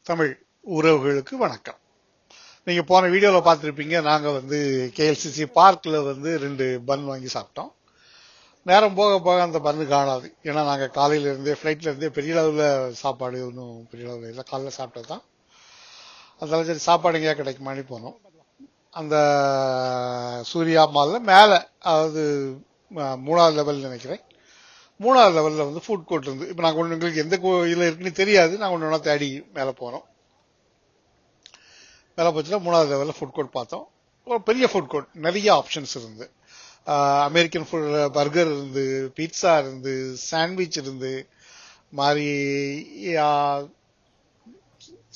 தமிழ் உறவுகளுக்கு வணக்கம். நீங்க போன வீடியோல பார்த்திருப்பீங்க. நாங்க கேஎல்சிசி பார்க்ல 2 பன் வாங்கி சாப்பிட்டோம். நேரம் போக போக அந்த பன்னு காணாது. ஏன்னா நாங்க காலையில இருந்தே ஃபிளைட்ல இருந்தே பெரிய அளவுல சாப்பாடு ஒன்றும் பெரிய அளவுல இல்லை. காலைல சாப்பிட்டதுதான். அதனால சரி சாப்பாடு எங்கேயா கிடைக்குமான்னு போனோம். அந்த சூர்யா மால்ல மேல, அதாவது 3வது லெவல் நினைக்கிறேன். 3வது லெவல்ல ஃபுட் கோர்ட் இருந்து. இப்ப நாங்க எங்களுக்கு எந்த கோயில இருக்குன்னு தெரியாது. நாங்க ஒண்ணு தேடி மேல போனோம். மேல போச்சுன்னா 3வது லெவல்ல ஃபுட் கோர்ட் பார்த்தோம். ஒரு பெரிய ஃபுட் கோர்ட், நிறைய ஆப்ஷன்ஸ் இருந்து. அமெரிக்கன் ஃபுட், பர்கர் இருந்து, பீட்சா இருந்து, சாண்ட்விச் இருந்து, மாதிரி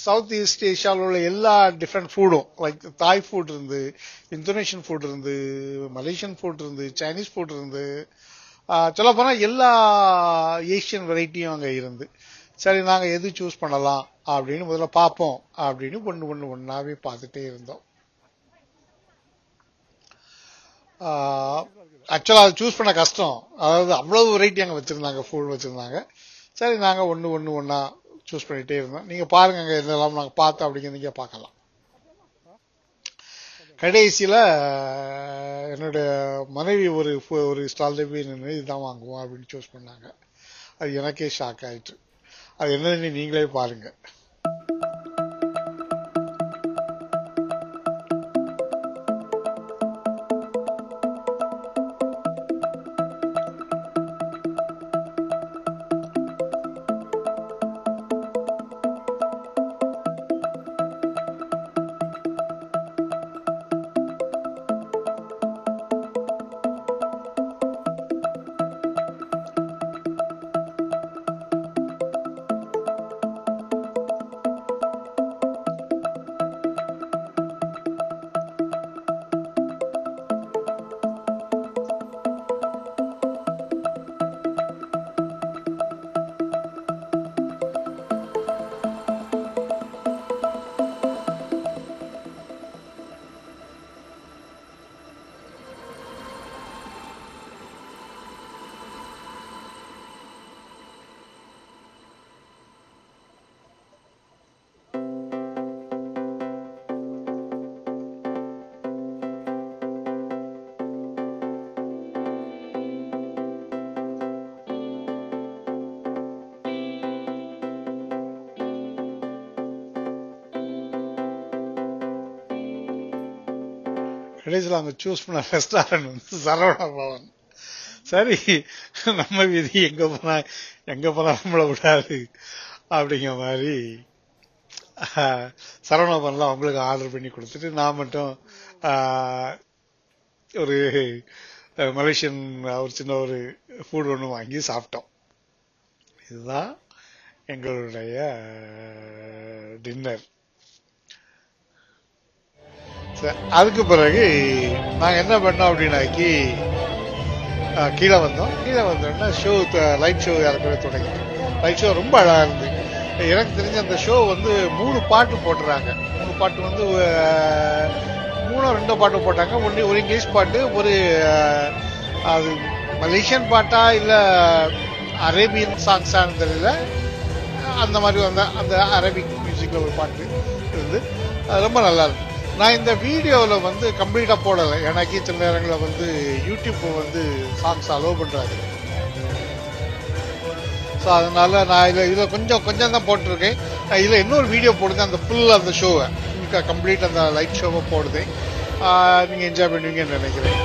சவுத் ஈஸ்ட் ஏஷியாவில் உள்ள எல்லா டிஃப்ரெண்ட் ஃபுட்டும், லைக் தாய் ஃபுட் இருந்து, இந்தோனேஷியன் ஃபுட் இருந்து, மலேசியன் ஃபுட் இருந்து, சைனீஸ் ஃபுட் இருந்து, சொல்ல போனா எல்லா ஏஷியன் வெரைட்டியும் அங்க இருந்து. சரி, நாங்க எது சூஸ் பண்ணலாம் அப்படின்னு முதல்ல பார்ப்போம் அப்படின்னு ஒன்னாவே பார்த்துட்டே இருந்தோம். ஆக்சுவலா அது சூஸ் பண்ண கஷ்டம். அதாவது அவ்வளவு வெரைட்டி அங்க வச்சிருந்தாங்க, ஃபுட் வச்சிருந்தாங்க. சரி, நாங்க ஒன்னா சூஸ் பண்ணிட்டே இருந்தோம். நீங்க பாருங்க அங்க என்னெல்லாம் நாங்க பார்த்தோம் அப்படிங்கிறது நீங்க பார்க்கலாம். கடைசியில என்னுடைய மனைவி ஒரு ஸ்டால்ல போய் நின்று இதுதான் வாங்குவோம் அப்படின்னு சூஸ் பண்ணாங்க. அது எனக்கே ஷாக் ஆயிட்டு. அது என்னன்னு நீங்களே பாருங்க. கடைசியில் அவங்க சூஸ் பண்ண ரெஸ்டாரண்ட் சரவணா பவன். சரி, நம்ம விதி எங்க போனா நம்மள விடாது அப்படிங்கிற மாதிரி சரவணா பவன்ல அவங்களுக்கு ஆர்டர் பண்ணி கொடுத்துட்டு நான் மட்டும் ஒரு மலேசியன் ஒரு சின்ன ஒரு ஃபுட் ஒன்று வாங்கி சாப்பிட்டோம். இதுதான் எங்களுடைய டின்னர். அதுக்கு பிறகு நாங்க என்ன பண்ணோம் அப்படின்னாக்கி கீழே வந்தோம்னா ஷோ, லைட் ஷோ இறக்கவே தொடங்கிட்டோம். லைட் ஷோ ரொம்ப அழகா இருந்து. எனக்கு தெரிஞ்ச அந்த ஷோ 3 பாட்டு போட்டுறாங்க. 3 பாட்டு 3 பாட்டு போட்டாங்க. ஒரு இங்கிலீஷ் பாட்டு, ஒரு அது மலேசியன் பாட்டா இல்ல அரேபியன் சாங்ஸான்னு தெரியல. அந்த மாதிரி அந்த அரபிக் மியூசிக்ல ஒரு பாட்டு இருந்து ரொம்ப நல்லா இருக்கு. நான் இந்த வீடியோவில் கம்ப்ளீட்டா போடலை. எனக்கு சில நேரங்களில் யூடியூப் சாங்ஸ் அலோவ் பண்றாரு. ஸோ அதனால நான் இதில் கொஞ்சம் தான் போட்டிருக்கேன். இதில் இன்னொரு வீடியோ போடுது, அந்த ஃபுல் அந்த ஷோவை கம்ப்ளீட் அந்த லைட் ஷோவை போடுது. நீங்க என்ஜாய் பண்ணுவீங்கன்னு நினைக்கிறேன்.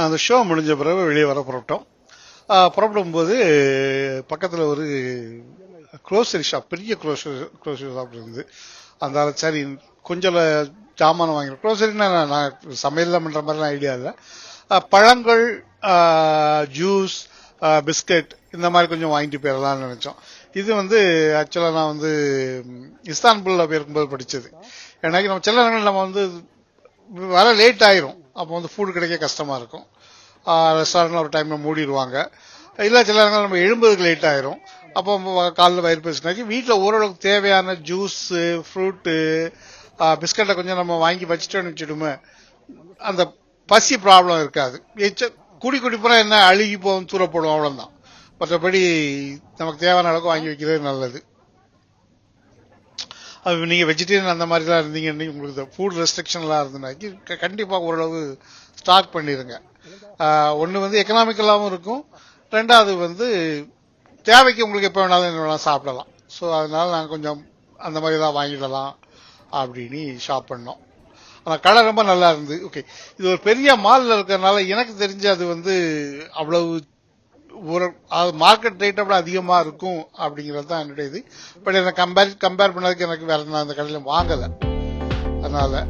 அந்த ஷோ முடிஞ்ச பிறகு வெளியே வர புறப்பட்டோம். புறப்படும் போது பக்கத்தில் ஒரு க்ரோசரி ஷாப், பெரிய க்ரோசரி ஷாப் இருந்து. அதனால சரி கொஞ்சம் ஜாமான் வாங்கிடும். க்ரோசரின்னா நான் சமையல்லாம் பண்ணுற மாதிரிலாம் ஐடியா இல்லை. பழங்கள், ஜூஸ், பிஸ்கட் இந்த மாதிரி கொஞ்சம் வாங்கிட்டு போயிடலாம்னு நினைச்சோம். இது வந்து ஆக்சுவலாக நான் வந்து இஸ்தான்புல்ல போயிருக்கும்போது படித்தது. எனக்கு நம்ம சில நேரங்கள் நம்ம வந்து வர லேட் ஆயிரும், அப்போ வந்து ஃபுட் கிடைக்க கஷ்டமா இருக்கும். ரெஸ்டாரண்ட்ல ஒரு டைம்ல மூடிடுவாங்க, இல்லை சில நேரங்கள் நம்ம எழும்புறதுக்கு லேட் ஆயிரும். அப்போ காலையில் வயிறு பேசினாக்கி வீட்டில் ஓரளவுக்கு தேவையான ஜூஸு, ஃப்ரூட்டு, பிஸ்கட்டை கொஞ்சம் நம்ம வாங்கி வச்சுட்டோன்னு வச்சுடுமே, அந்த பசி ப்ராப்ளம் இருக்காது. குடி போனால் என்ன அழுகி போகும், தூரப்படும், அவ்வளோதான். மற்றபடி நமக்கு தேவையான அளவுக்கு வாங்கி வைக்கிறது நல்லது. அது நீங்கள் வெஜிடேரியன் அந்த மாதிரிலாம் இருந்தீங்கன்னு உங்களுக்கு ஃபுட் ரெஸ்ட்ரிக்ஷன்லாம் இருந்தனாக்கி கண்டிப்பாக ஓரளவு ஸ்டாக் பண்ணிடுங்க. ஒன்று வந்து எக்கனாமிக்கலாகவும் இருக்கும், ரெண்டாவது வந்து தேவைக்கு உங்களுக்கு எப்போ வேணாலும் என்ன வேணாலும் சாப்பிடலாம். ஸோ அதனால நாங்கள் கொஞ்சம் அந்த மாதிரி தான் வாங்கிடலாம் அப்படின்னு ஷாப் பண்ணோம். ஆனால் கடை ரொம்ப நல்லா இருந்து. ஓகே, இது ஒரு பெரிய மாலில் இருக்கிறதுனால எனக்கு தெரிஞ்சு அது வந்து அவ்வளவு ஒரு மார்க்கெட் ரேட்டை விட அதிகமாக இருக்கும் அப்படிங்கிறது தான் என்னுடைய இது. பட் எனக்கு கம்பேர் பண்ணதுக்கு எனக்கு வேற நான் அந்த கடையில் வாங்கலை. அதனால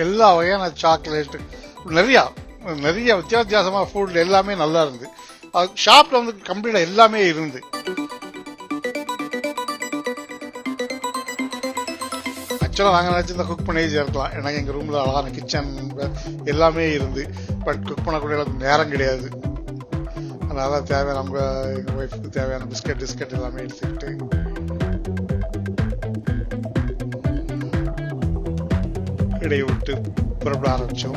எல்லா வகையான சாக்லேட், நிறைய வித்தியாசமான ஃபுட் எல்லாமே நல்லா இருந்து. ஷாப்ல வந்து கம்ப்ளீட்டா எல்லாமே இருந்து. ஆக்சுவலாக நாங்கள் நினச்சிருந்தா குக் பண்ணி இருக்கலாம். எனக்கு எங்கள் ரூமில் அழகான கிச்சன் எல்லாமே இருந்து. பட் குக் பண்ணக்கூடிய அளவுக்கு நேரம் கிடையாது. அதனால தேவையான நம்ம எங்கள் ஒய்ஃபுக்கு தேவையான பிஸ்கட் எல்லாமே எடுத்துக்கிட்டு இடையை விட்டு புறப்பட ஆரம்பிச்சோம்.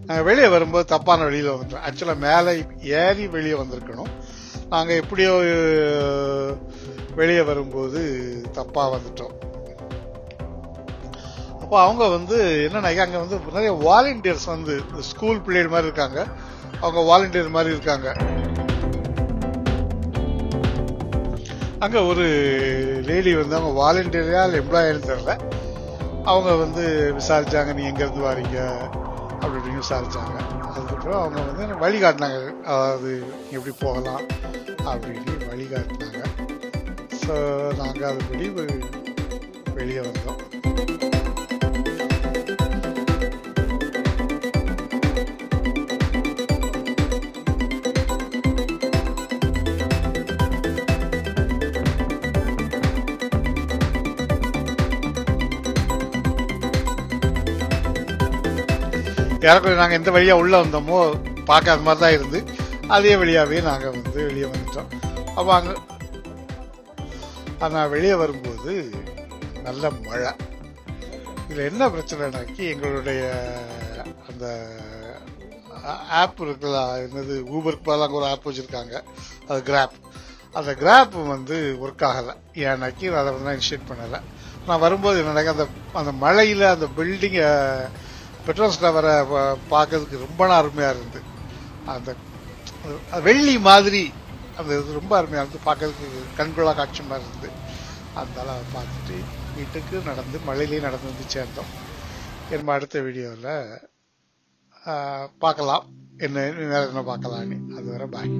நாங்கள் வெளியே வரும்போது தப்பான வெளியில் வந்துட்டோம். ஆக்சுவலாக மேலே ஏறி வெளியே வந்திருக்கணும். நாங்கள் எப்படியோ வெளியே வரும்போது தப்பாக வந்துட்டோம். அப்போ அவங்க வந்து என்னன்னா, அங்கே வந்து நிறைய வாலண்டியர்ஸ் வந்து ஸ்கூல் பிள்ளைகள் மாதிரி இருக்காங்க. அவங்க வாலண்டியர் மாதிரி இருக்காங்க. அங்கே ஒரு லேடி வந்து அவங்க வாலண்டியரா இல்லை எம்ப்ளாயின்னு தெரியல, அவங்க வந்து விசாரிச்சாங்க, நீ எங்கேருந்து வாரீங்க அப்படின்னு விசாரிச்சாங்க. அதுக்கப்புறம் அவங்க வந்து வழிகாட்டினாங்க, அதாவது எப்படி போகலாம் அப்படின்னு வழிகாட்டினாங்க. ஸோ நாங்கள் அதுபடி வெளியே வந்தோம். ஏறக்குறைய நாங்கள் எந்த வழியாக உள்ளே வந்தோமோ பார்க்காத மாதிரி தான் இருந்து, அதே வழியாகவே நாங்கள் வந்து வெளியே வந்துட்டோம். அப்போ அங்கே நான் வெளியே வரும்போது நல்ல மழை. இதுல என்ன பிரச்சனைனாக்கி எங்களுடைய அந்த ஆப் இருக்குல்ல, என்னது ஊபருக்கு பதிலாக ஒரு ஆப் வச்சிருக்காங்க, அது கிராப். அந்த கிராப் வந்து ஒர்க் ஆகலை. ஏன்னாக்கி நான் அதை வந்து இனிஷியேட் பண்ணலை. நான் வரும்போது என்னன்னாக்கா அந்த மழையில் அந்த பில்டிங் பெட்ரோல் டவரை பார்க்கறதுக்கு ரொம்ப அருமையாக இருந்து, அந்த வெள்ளி மாதிரி அந்த இது ரொம்ப அருமையாக இருந்து பார்க்கறதுக்கு கண்கொள்ளா காட்சி மாதிரி இருந்து. அதனால அதை பார்த்துட்டு வீட்டுக்கு நடந்து மழையிலேயே நடந்து வந்து சேர்ந்தோம். நம்ம அடுத்த வீடியோவில் பார்க்கலாம், என்ன வேற என்ன பார்க்கலான்னு. அது வரை பாய்.